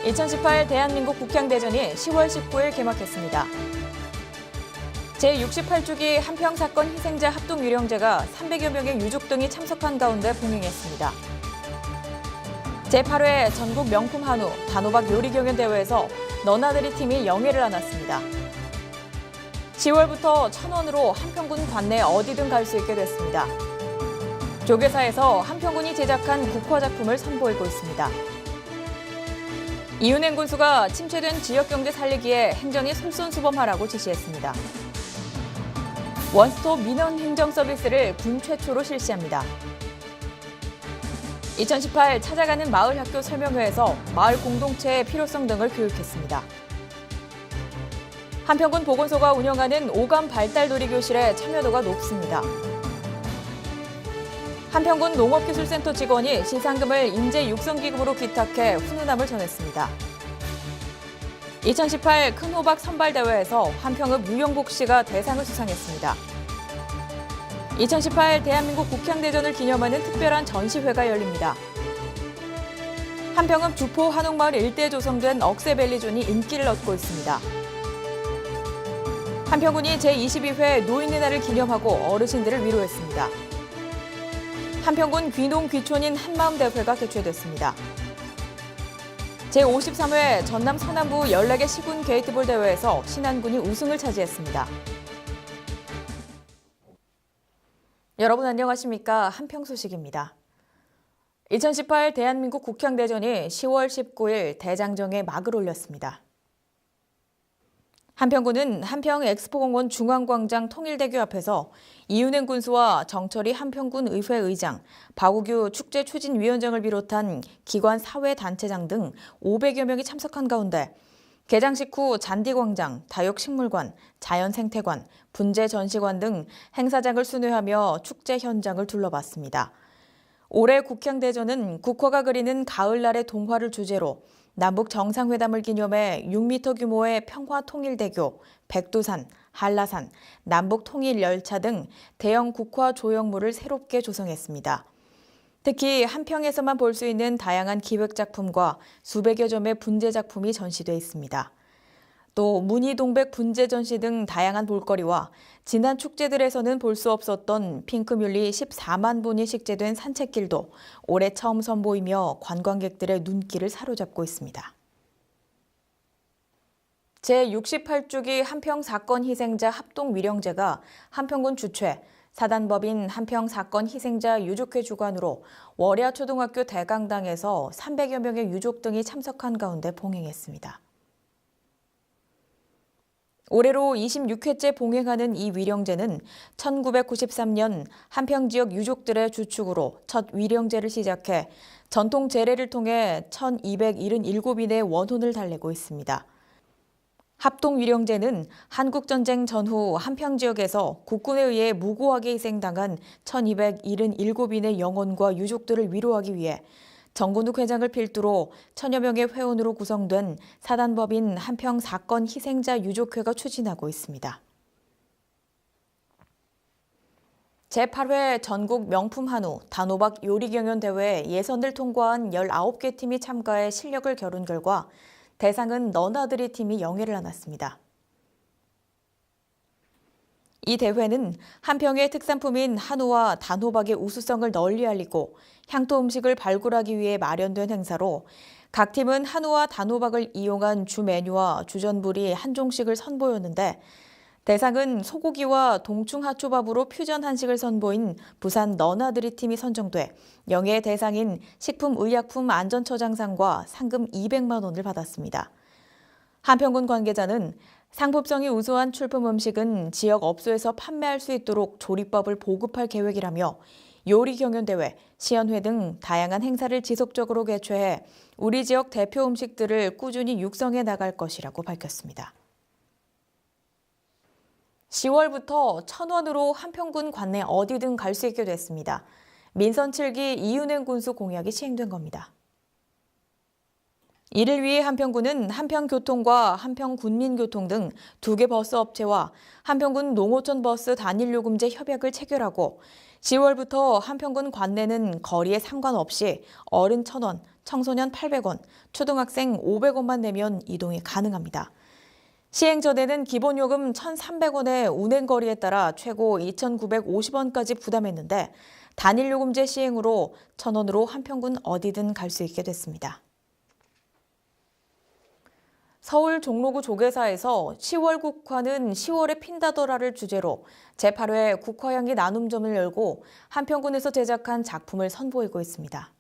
2018 대한민국 국향대전이 10월 19일 개막했습니다. 제68주기 한평 사건 희생자 합동 위령제가 300여 명의 유족 등이 참석한 가운데 봉행했습니다. 제8회 전국 명품 한우 단호박 요리 경연 대회에서 너나들이 팀이 영예를 안았습니다. 10월부터 1,000원으로 한평군 관내 어디든 갈 수 있게 됐습니다. 조계사에서 한평군이 제작한 국화 작품을 선보이고 있습니다. 이은행 군수가 침체된 지역경제 살리기에 행정이 솔선수범하라고 지시했습니다. 원스톱 민원 행정 서비스를 군 최초로 실시합니다. 2018 찾아가는 마을 학교 설명회에서 마을 공동체의 필요성 등을 교육했습니다. 한평군 보건소가 운영하는 오감 발달 놀이교실에 참여도가 높습니다. 한평군 농업기술센터 직원이 시상금을 인재 육성기금으로 기탁해 훈훈함을 전했습니다. 2018 큰 호박 선발대회에서 한평읍 유영복 씨가 대상을 수상했습니다. 2018 대한민국 국향대전을 기념하는 특별한 전시회가 열립니다. 한평읍 주포 한옥마을 일대에 조성된 억새벨리존이 인기를 얻고 있습니다. 한평군이 제22회 노인의 날을 기념하고 어르신들을 위로했습니다. 한평군 귀농 귀촌인 한마음 대회가 개최됐습니다. 제53회 전남 서남부 14개 시군 게이트볼 대회에서 신안군이 우승을 차지했습니다. 여러분 안녕하십니까? 한평 소식입니다. 2018 대한민국 국향대전이 10월 19일 대장정에 막을 올렸습니다. 한평군은 한평 엑스포공원 중앙광장 통일대교 앞에서 이은행 군수와 정철희 한평군 의회 의장, 박우규 축제추진위원장을 비롯한 기관 사회단체장 등 500여 명이 참석한 가운데 개장식 후 잔디광장, 다육식물관, 자연생태관, 분재전시관 등 행사장을 순회하며 축제 현장을 둘러봤습니다. 올해 국향대전은 국화가 그리는 가을날의 동화를 주제로 남북 정상회담을 기념해 6m 규모의 평화통일대교, 백두산, 한라산, 남북통일열차 등 대형 국화 조형물을 새롭게 조성했습니다. 특히 한평에서만 볼 수 있는 다양한 기획작품과 수백여 점의 분재작품이 전시돼 있습니다. 또 무늬동백 분재 전시 등 다양한 볼거리와 지난 축제들에서는 볼 수 없었던 핑크뮬리 14만 분이 식재된 산책길도 올해 처음 선보이며 관광객들의 눈길을 사로잡고 있습니다. 제68주기 한평 사건 희생자 합동 위령제가 한평군 주최, 사단법인 한평 사건 희생자 유족회 주관으로 월야 초등학교 대강당에서 300여 명의 유족 등이 참석한 가운데 봉행했습니다. 올해로 26회째 봉행하는 이 위령제는 1993년 한평 지역 유족들의 주축으로 첫 위령제를 시작해 전통 제례를 통해 1277인의 원혼을 달래고 있습니다. 합동 위령제는 한국전쟁 전후 한평 지역에서 국군에 의해 무고하게 희생당한 1277인의 영혼과 유족들을 위로하기 위해 정근욱 회장을 필두로 1000여 명의 회원으로 구성된 사단법인 한평 사건 희생자 유족회가 추진하고 있습니다. 제8회 전국 명품 한우 단호박 요리 경연 대회에 예선을 통과한 19개 팀이 참가해 실력을 겨룬 결과 대상은 너나들이 팀이 영예를 안았습니다. 이 대회는 한평의 특산품인 한우와 단호박의 우수성을 널리 알리고 향토 음식을 발굴하기 위해 마련된 행사로 각 팀은 한우와 단호박을 이용한 주 메뉴와 주전부리 한 종씩을 선보였는데 대상은 소고기와 동충하초밥으로 퓨전 한식을 선보인 부산 너나들이 팀이 선정돼 영예 대상인 식품의약품안전처장상과 상금 200만 원을 받았습니다. 한평군 관계자는 상품성이 우수한 출품 음식은 지역 업소에서 판매할 수 있도록 조리법을 보급할 계획이라며 요리 경연대회, 시연회 등 다양한 행사를 지속적으로 개최해 우리 지역 대표 음식들을 꾸준히 육성해 나갈 것이라고 밝혔습니다. 10월부터 1,000원으로 한평군 관내 어디든 갈 수 있게 됐습니다. 민선 7기 이은행 군수 공약이 시행된 겁니다. 이를 위해 한평군은 한평교통과 한평군민교통 등 2개 버스 업체와 한평군 농어촌 버스 단일요금제 협약을 체결하고 10월부터 한평군 관내는 거리에 상관없이 어른 1,000원, 청소년 800원, 초등학생 500원만 내면 이동이 가능합니다. 시행 전에는 기본요금 1,300원의 운행거리에 따라 최고 2,950원까지 부담했는데 단일요금제 시행으로 1,000원으로 한평군 어디든 갈 수 있게 됐습니다. 서울 종로구 조계사에서 10월 국화는 10월에 핀다더라를 주제로 제8회 국화향기 나눔점을 열고 한평군에서 제작한 작품을 선보이고 있습니다.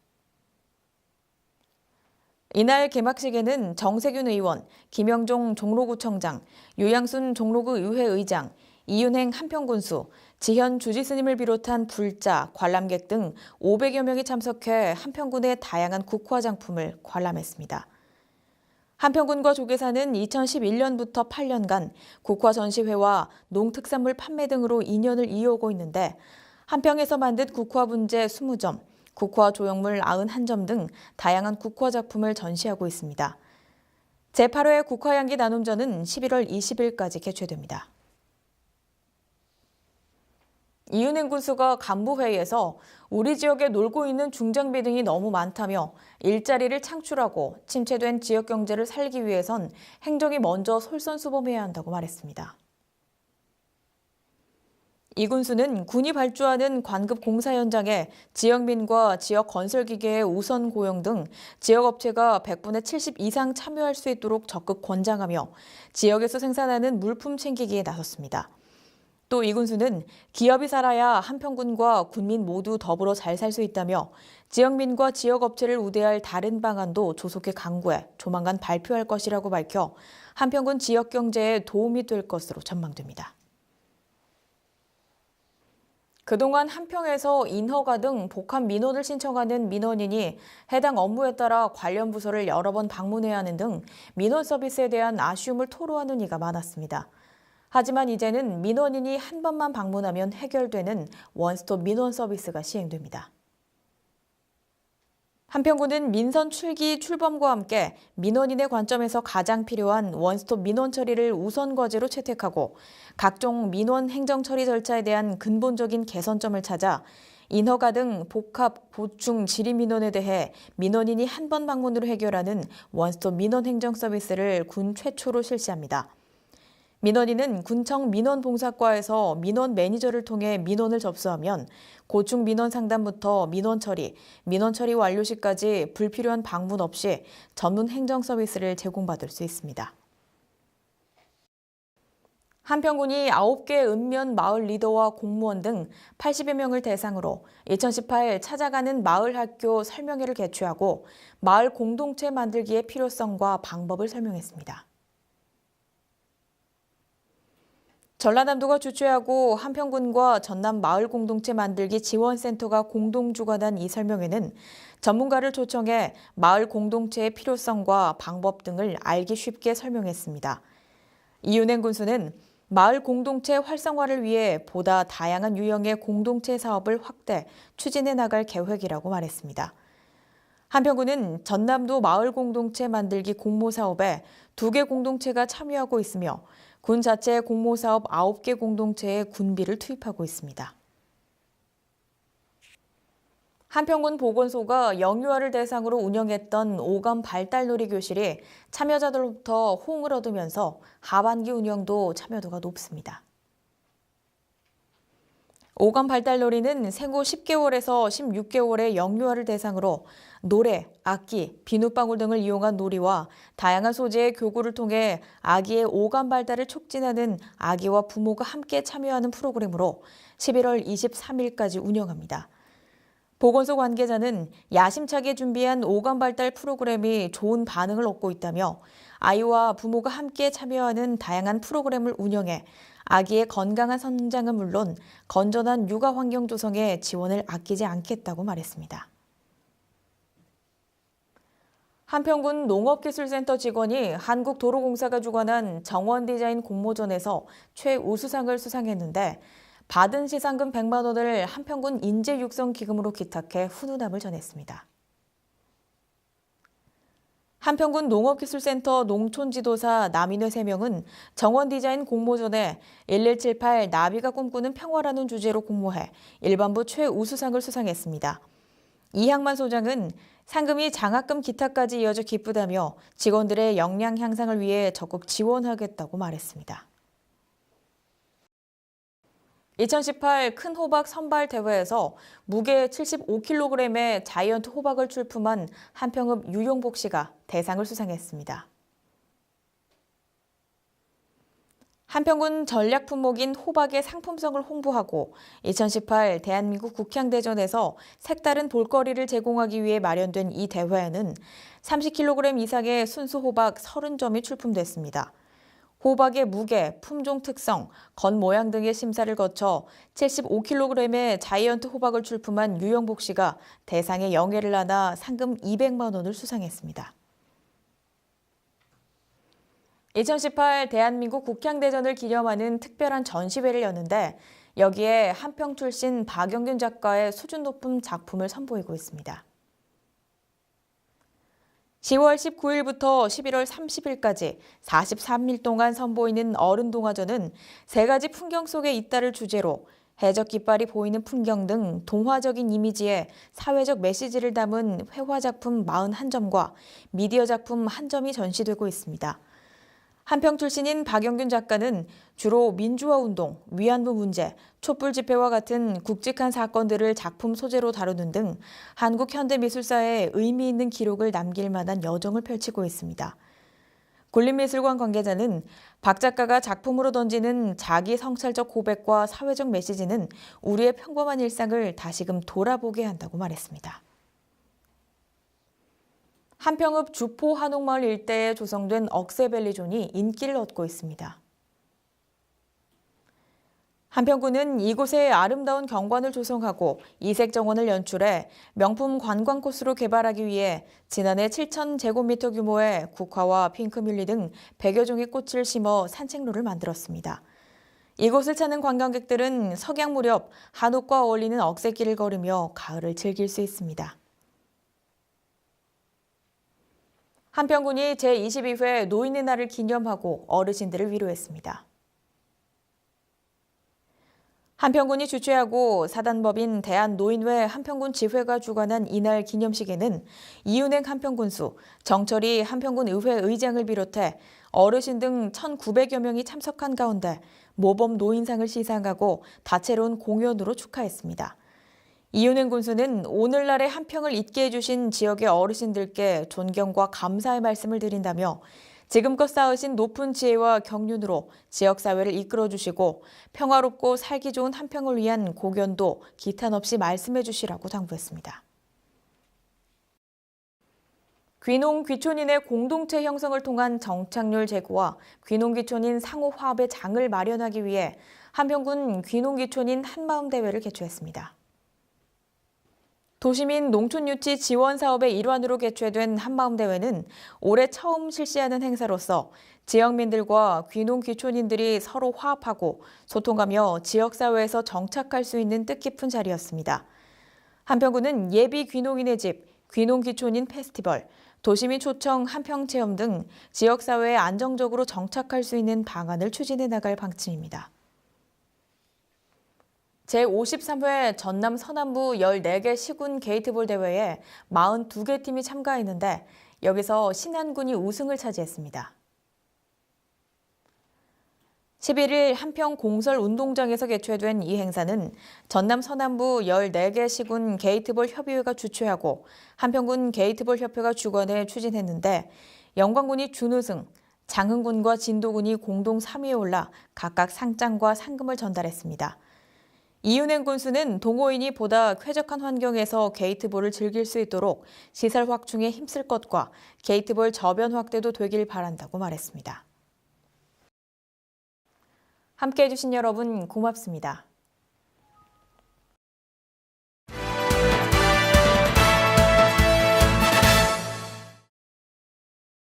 이날 개막식에는 정세균 의원, 김영종 종로구청장, 유양순 종로구 의회 의장, 이윤행 한평군수, 지현 주지스님을 비롯한 불자, 관람객 등 500여 명이 참석해 한평군의 다양한 국화 작품을 관람했습니다. 한평군과 조계사는 2011년부터 8년간 국화 전시회와 농특산물 판매 등으로 인연을 이어오고 있는데 한평에서 만든 국화 분재 20점, 국화 조형물 91점 등 다양한 국화 작품을 전시하고 있습니다. 제8회 국화향기 나눔전은 11월 20일까지 개최됩니다. 이윤행 군수가 간부회의에서 우리 지역에 놀고 있는 중장비 등이 너무 많다며 일자리를 창출하고 침체된 지역 경제를 살리기 위해선 행정이 먼저 솔선수범해야 한다고 말했습니다. 이 군수는 군이 발주하는 관급 공사 현장에 지역민과 지역 건설기계의 우선 고용 등 지역업체가 100분의 70 이상 참여할 수 있도록 적극 권장하며 지역에서 생산하는 물품 챙기기에 나섰습니다. 또 이 군수는 기업이 살아야 한평군과 군민 모두 더불어 잘 살 수 있다며 지역민과 지역업체를 우대할 다른 방안도 조속히 강구해 조만간 발표할 것이라고 밝혀 한평군 지역 경제에 도움이 될 것으로 전망됩니다. 그동안 한평에서 인허가 등 복합 민원을 신청하는 민원인이 해당 업무에 따라 관련 부서를 여러 번 방문해야 하는 등 민원 서비스에 대한 아쉬움을 토로하는 이가 많았습니다. 하지만 이제는 민원인이 한 번만 방문하면 해결되는 원스톱 민원 서비스가 시행됩니다. 한평군은 민선 출기 출범과 함께 민원인의 관점에서 가장 필요한 원스톱 민원 처리를 우선 과제로 채택하고 각종 민원 행정 처리 절차에 대한 근본적인 개선점을 찾아 인허가 등 복합, 보충, 질의 민원에 대해 민원인이 한 번 방문으로 해결하는 원스톱 민원 행정 서비스를 군 최초로 실시합니다. 민원인은 군청 민원봉사과에서 민원 매니저를 통해 민원을 접수하면 고충 민원 상담부터 민원 처리 완료 시까지 불필요한 방문 없이 전문 행정 서비스를 제공받을 수 있습니다. 한평군이 9개 읍면 마을 리더와 공무원 등 80여 명을 대상으로 2018 찾아가는 마을 학교 설명회를 개최하고 마을 공동체 만들기의 필요성과 방법을 설명했습니다. 전라남도가 주최하고 한평군과 전남 마을 공동체 만들기 지원센터가 공동 주관한 이 설명회는 전문가를 초청해 마을 공동체의 필요성과 방법 등을 알기 쉽게 설명했습니다. 이윤행 군수는 마을 공동체 활성화를 위해 보다 다양한 유형의 공동체 사업을 확대, 추진해 나갈 계획이라고 말했습니다. 한평군은 전남도 마을 공동체 만들기 공모 사업에 2개 공동체가 참여하고 있으며 군 자체 공모 사업 9개 공동체에 군비를 투입하고 있습니다. 한평군 보건소가 영유아를 대상으로 운영했던 오감 발달놀이 교실이 참여자들로부터 호응을 얻으면서 하반기 운영도 참여도가 높습니다. 오감 발달놀이는 생후 10개월에서 16개월의 영유아를 대상으로 노래, 악기, 비눗방울 등을 이용한 놀이와 다양한 소재의 교구를 통해 아기의 오감 발달을 촉진하는 아기와 부모가 함께 참여하는 프로그램으로 11월 23일까지 운영합니다. 보건소 관계자는 야심차게 준비한 오감 발달 프로그램이 좋은 반응을 얻고 있다며 아이와 부모가 함께 참여하는 다양한 프로그램을 운영해 아기의 건강한 성장은 물론 건전한 육아 환경 조성에 지원을 아끼지 않겠다고 말했습니다. 한평군 농업기술센터 직원이 한국도로공사가 주관한 정원디자인 공모전에서 최우수상을 수상했는데 받은 시상금 100만 원을 한평군 인재육성기금으로 기탁해 훈훈함을 전했습니다. 한평군 농업기술센터 농촌지도사 남인회 3명은 정원디자인 공모전에 1178 나비가 꿈꾸는 평화라는 주제로 공모해 일반부 최우수상을 수상했습니다. 이향만 소장은 상금이 장학금 기타까지 이어져 기쁘다며 직원들의 역량 향상을 위해 적극 지원하겠다고 말했습니다. 2018 큰 호박 선발 대회에서 무게 75kg의 자이언트 호박을 출품한 한평읍 유용복 씨가 대상을 수상했습니다. 한평군 전략 품목인 호박의 상품성을 홍보하고 2018 대한민국 국향대전에서 색다른 볼거리를 제공하기 위해 마련된 이 대회에는 30kg 이상의 순수 호박 30점이 출품됐습니다. 호박의 무게, 품종 특성, 겉모양 등의 심사를 거쳐 75kg의 자이언트 호박을 출품한 유영복 씨가 대상의 영예를 안아 상금 200만 원을 수상했습니다. 2018 대한민국 국향대전을 기념하는 특별한 전시회를 여는데 여기에 한평 출신 박영균 작가의 수준 높은 작품을 선보이고 있습니다. 10월 19일부터 11월 30일까지 43일 동안 선보이는 어른동화전은 3가지 풍경 속의 있다를 주제로 해적 깃발이 보이는 풍경 등 동화적인 이미지에 사회적 메시지를 담은 회화작품 41점과 미디어 작품 1점이 전시되고 있습니다. 한평 출신인 박영균 작가는 주로 민주화운동, 위안부 문제, 촛불 집회와 같은 굵직한 사건들을 작품 소재로 다루는 등 한국 현대미술사에 의미 있는 기록을 남길 만한 여정을 펼치고 있습니다. 국립미술관 관계자는 박 작가가 작품으로 던지는 자기 성찰적 고백과 사회적 메시지는 우리의 평범한 일상을 다시금 돌아보게 한다고 말했습니다. 한평읍 주포 한옥마을 일대에 조성된 억새밸리존이 인기를 얻고 있습니다. 한평군은 이곳에 아름다운 경관을 조성하고 이색 정원을 연출해 명품 관광 코스로 개발하기 위해 지난해 7,000제곱미터 규모의 국화와 핑크뮬리 등 100여 종의 꽃을 심어 산책로를 만들었습니다. 이곳을 찾는 관광객들은 석양 무렵 한옥과 어울리는 억새길을 걸으며 가을을 즐길 수 있습니다. 한평군이 제22회 노인의 날을 기념하고 어르신들을 위로했습니다. 한평군이 주최하고 사단법인 대한노인회 한평군 지회가 주관한 이날 기념식에는 이은행 한평군수, 정철희 한평군 의회 의장을 비롯해 어르신 등 1,900여 명이 참석한 가운데 모범 노인상을 시상하고 다채로운 공연으로 축하했습니다. 이은행 군수는 오늘날의 한평을 잊게 해주신 지역의 어르신들께 존경과 감사의 말씀을 드린다며 지금껏 쌓으신 높은 지혜와 경륜으로 지역사회를 이끌어주시고 평화롭고 살기 좋은 한평을 위한 고견도 기탄 없이 말씀해 주시라고 당부했습니다. 귀농 귀촌인의 공동체 형성을 통한 정착률 제고와 귀농 귀촌인 상호 화합의 장을 마련하기 위해 한평군 귀농 귀촌인 한마음 대회를 개최했습니다. 도시민 농촌유치 지원 사업의 일환으로 개최된 한마음대회는 올해 처음 실시하는 행사로서 지역민들과 귀농 귀촌인들이 서로 화합하고 소통하며 지역사회에서 정착할 수 있는 뜻깊은 자리였습니다. 한평군은 예비 귀농인의 집, 귀농 귀촌인 페스티벌, 도시민 초청 한평체험 등 지역사회에 안정적으로 정착할 수 있는 방안을 추진해 나갈 방침입니다. 제53회 전남 서남부 14개 시군 게이트볼 대회에 42개 팀이 참가했는데 여기서 신안군이 우승을 차지했습니다. 11일 한평 공설 운동장에서 개최된 이 행사는 전남 서남부 14개 시군 게이트볼 협의회가 주최하고 한평군 게이트볼 협회가 주관해 추진했는데 영광군이 준우승, 장흥군과 진도군이 공동 3위에 올라 각각 상장과 상금을 전달했습니다. 이은행 군수는 동호인이 보다 쾌적한 환경에서 게이트볼을 즐길 수 있도록 시설 확충에 힘쓸 것과 게이트볼 저변 확대도 되길 바란다고 말했습니다. 함께해 주신 여러분 고맙습니다.